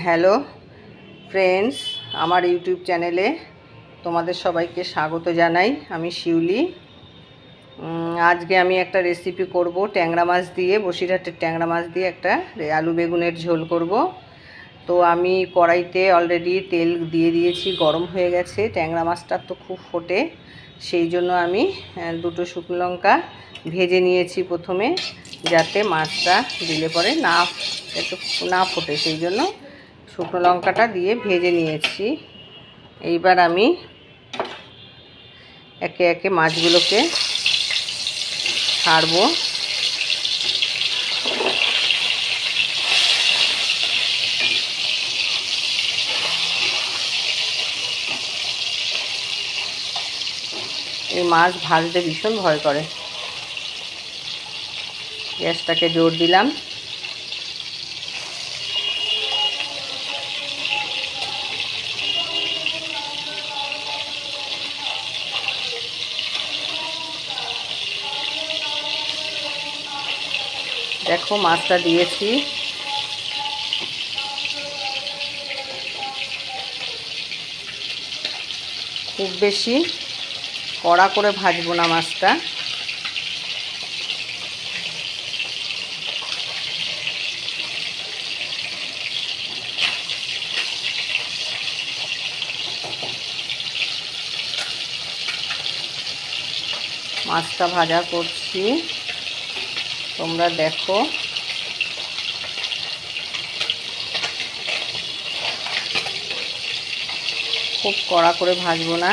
Hello friends, আমার YouTube চ্যানেলে তোমাদের সবাইকে স্বাগত জানাই। আমি শিউলি। আজকে আমি একটা রেসিপি করব ট্যাংরা মাছ দিয়ে, বসিরহাটের ট্যাংরা মাছ দিয়ে একটা আলু বেগুনের ঝোল করব। তো আমি কড়াইতে অলরেডি তেল দিয়ে দিয়েছি, গরম হয়ে গেছে। ট্যাংরা মাছটা তো খুব ফোটে, সেই জন্য আমি দুটো শুকনো লঙ্কা ভেজে নিয়েছি প্রথমে, যাতে মাছটা দিলে পরে একটু না ফোটে, সেই জন্য শুকনো লঙ্কাটা দিয়ে ভেজে নিয়েছি। এইবার আমি একে একে মাছগুলোকে ছাড়বো। এই মাছ ভাজতে ভীষণ ভয় করে। গ্যাসটাকে জোর দিলাম। দেখো মাছটা দিয়েছি। খুব বেশি কড়া করে ভাজবো না মাছটা। মাছটা ভাজা করছি, তোমরা দেখো। খুব কড়া করে ভাজবো না।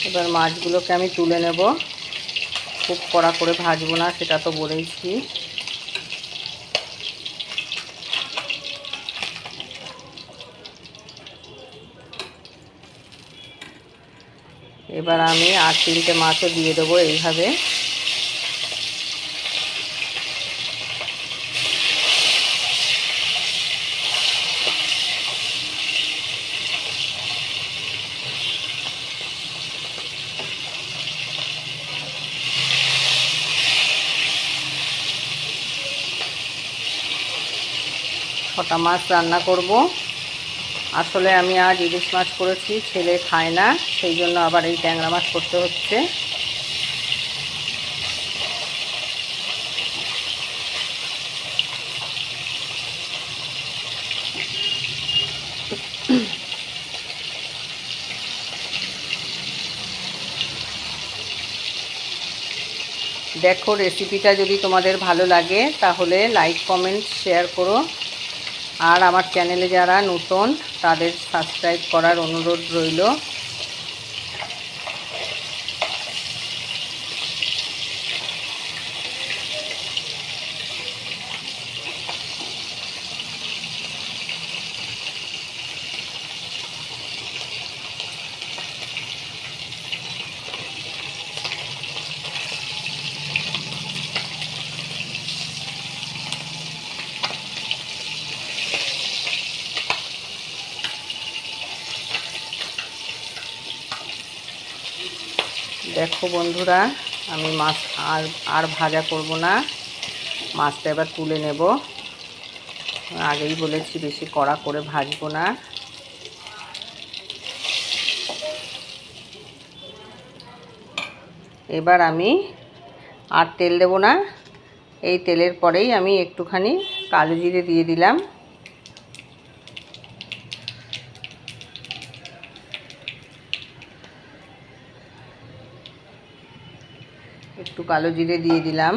এবার মাছগুলোকে আমি তুলে নেব। খুব কড়া করে ভাজবো না, সেটা তো বলেইছি। এবার আমি আর 3টে মাছও দিয়ে দেবো এইভাবে। ছটা মাছ রান্না করব। আসলে আমি আজ ইলিশ মাছ করেছি, ছেলে খায় না, সেই জন্য আবার এই ট্যাংরা মাছ করতে হচ্ছে। দেখো, রেসিপিটা যদি তোমাদের ভালো লাগে তাহলে লাইক, কমেন্ট, শেয়ার করো। আর আমার চ্যানেলে যারা নতুন তাদের সাবস্ক্রাইব করার অনুরোধ রইল। দেখো বন্ধুরা, আমি মাছ আর ভাজা করব না। মাছটা এবার তুলে নেব। আগেই বলেছি বেশি কড়া করে ভাজবো না। এবার আমি আর তেল দেব না। এই তেলের পরেই আমি একটুখানি কালো জিরে দিয়ে দিলাম। একটু কালো জিরে দিয়ে দিলাম।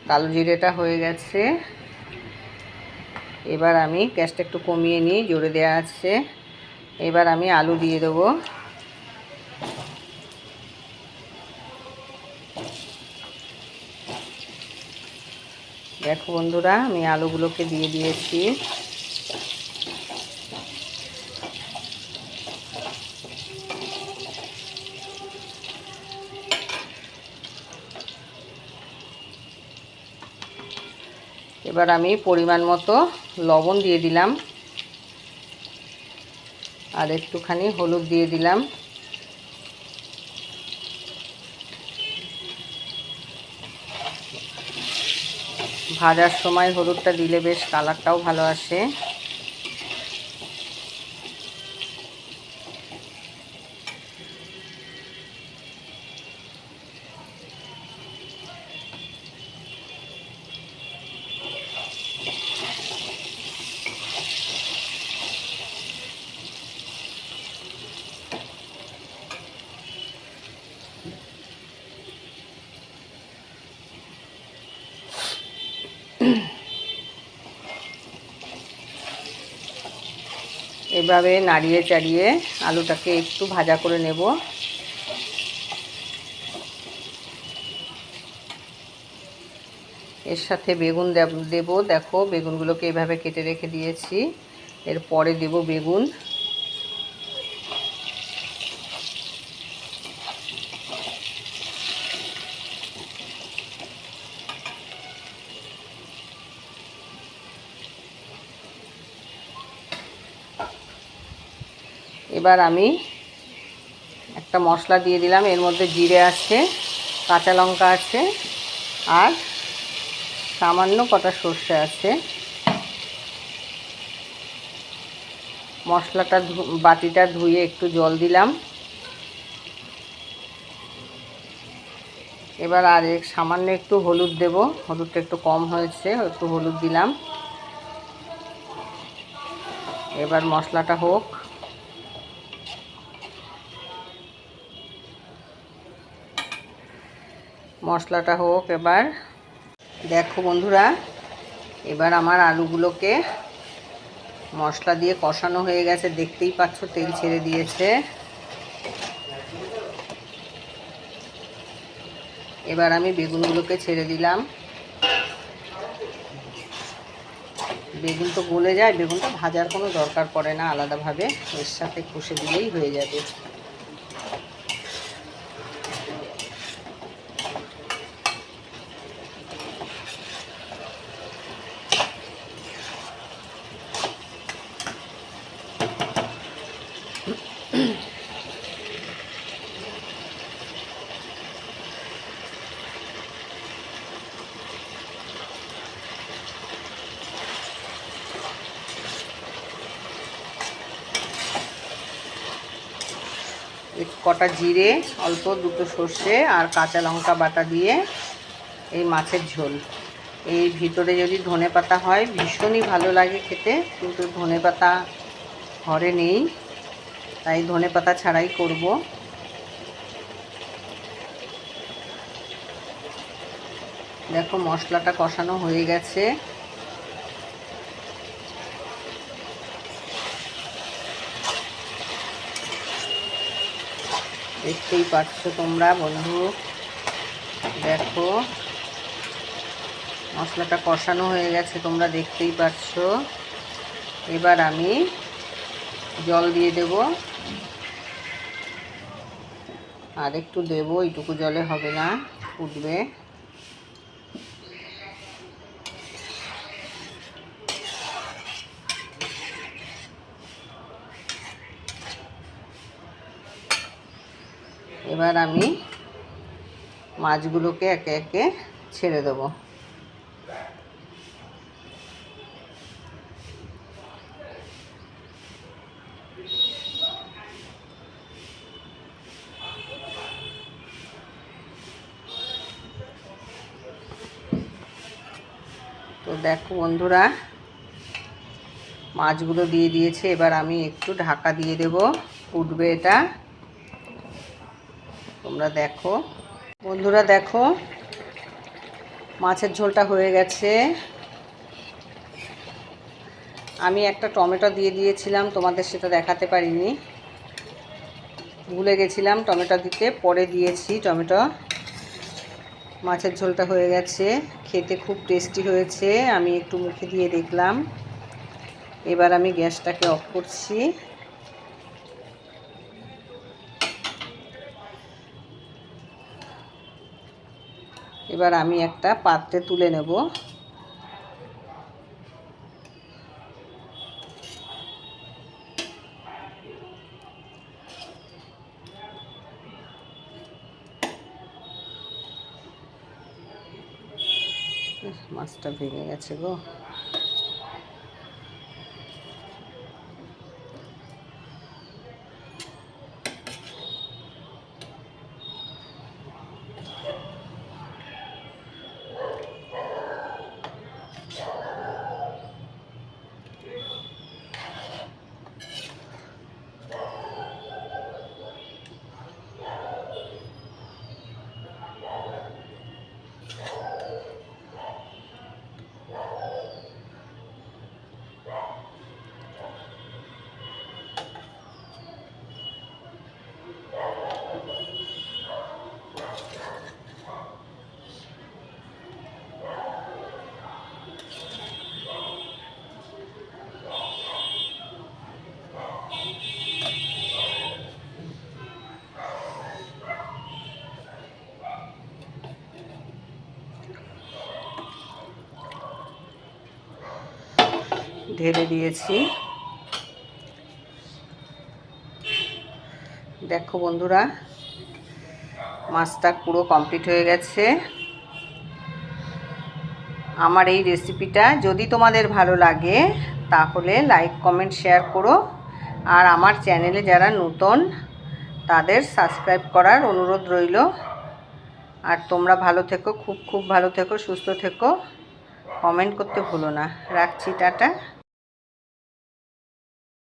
কালো জিরেটা হয়ে গেছে। এবার আমি গ্যাসটা একটু কমিয়ে নিই, জোরে দেওয়া আছে। এবার আমি আলু দিয়ে দেবো। দেখো বন্ধুরা, আমি আলুগুলোকে দিয়ে দিয়েছি। এবার আমি পরিমাণ মতো লবণ দিয়ে দিলাম আর একটুখানি হলুদ দিয়ে দিলাম। ভাজার সময় হলুদটা দিলে বেশ কালারটাও ভালো আসে। এভাবে নাড়িয়ে চাড়িয়ে আলুটাকে একটু ভাজা করে নেব। এর সাথে বেগুন দেব। দেখো বেগুনগুলোকে এভাবে কেটে রেখে দিয়েছি, এরপরে দেব বেগুন। এবার আমি একটা মশলা দিয়ে দিলাম, এর মধ্যে জিরে আছে, কাঁচা লঙ্কা আছে আর সামান্য কটা সর্ষে আছে। মশলাটা বাটিটা ধুয়ে একটু জল দিলাম। এবার আর সামান্য একটু হলুদ দেব, হলুদটা একটু কম হয়েছে, একটু হলুদ দিলাম। এবার মশলাটা হোক। মশলাটা হোক এবার। দেখো বন্ধুরা, এবার আমার আলুগুলোকে মশলা দিয়ে কষানো হয়ে গেছে, দেখতেই পাচ্ছ তেল ছেড়ে দিয়েছে। এবার আমি বেগুনগুলোকে ছেড়ে দিলাম। বেগুন তো গলে যায়, বেগুনটা ভাজার কোনো দরকার পড়ে না, আলাদাভাবে এর সাথে কষে দিলেই হয়ে যাবে। কটা জিরে, অল্প দুটো সর্ষে আর কাঁচা লঙ্কা বাটা দিয়ে এই মাছের ঝোল। এই ভিতরে যদি ধনেপাতা হয় ভীষণই ভালো লাগে খেতে, কিন্তু ধনেপাতা ঘরে নেই, তাই ধনেপাতা ছাড়াই করব। দেখো মশলাটা কষানো হয়ে গেছে। দেখতেই পাচ্ছ তোমরা বন্ধু, দেখো মশলাটা কষানো হয়ে গেছে, তোমরা দেখতেই পাচ্ছ। এবার আমি জল দিয়ে দেব, আর একটু দেব, এইটুকু জলে হবে না, ফুটবে। এবার আমি মাছগুলোকে একে একে ছেড়ে দেব। তো দেখো বন্ধুরা, মাছগুলো দিয়ে দিয়েছে, এবার আমি একটু ঢাকা দিয়ে দেব, ফুটবে এটা। তোমরা দেখো বন্ধুরা, দেখো মাছের ঝোলটা হয়ে গেছে। আমি একটা টমেটো দিয়ে দিয়েছিলাম, তোমাদের সেটা দেখাতে পারিনি, ভুলে গেছিলাম টমেটো দিতে, পরে দিয়েছি টমেটো। মাছের ঝোলটা হয়ে গেছে, খেতে খুব টেস্টি হয়েছে, আমি একটু মুখে দিয়ে দেখলাম। এবার আমি গ্যাসটাকে অফ করছি। এবার আমি একটা পাত্রে তুলে নেব। মাছটা ভেঙে গেছে গো। ঢেলে দিয়েছি। দেখো বন্ধুরা, মাছটা পুরো কমপ্লিট হয়ে গেছে। আমার এই রেসিপিটা যদি তোমাদের ভালো লাগে তাহলে লাইক কমেন্ট শেয়ার করো, আর আমার চ্যানেলে যারা নতুন তাদের সাবস্ক্রাইব করার অনুরোধ রইল। আর তোমরা ভালো থেকো, খুব ভালো থেকো, সুস্থ থেকো, কমেন্ট করতে ভুলো না। রাখছি, টাটা।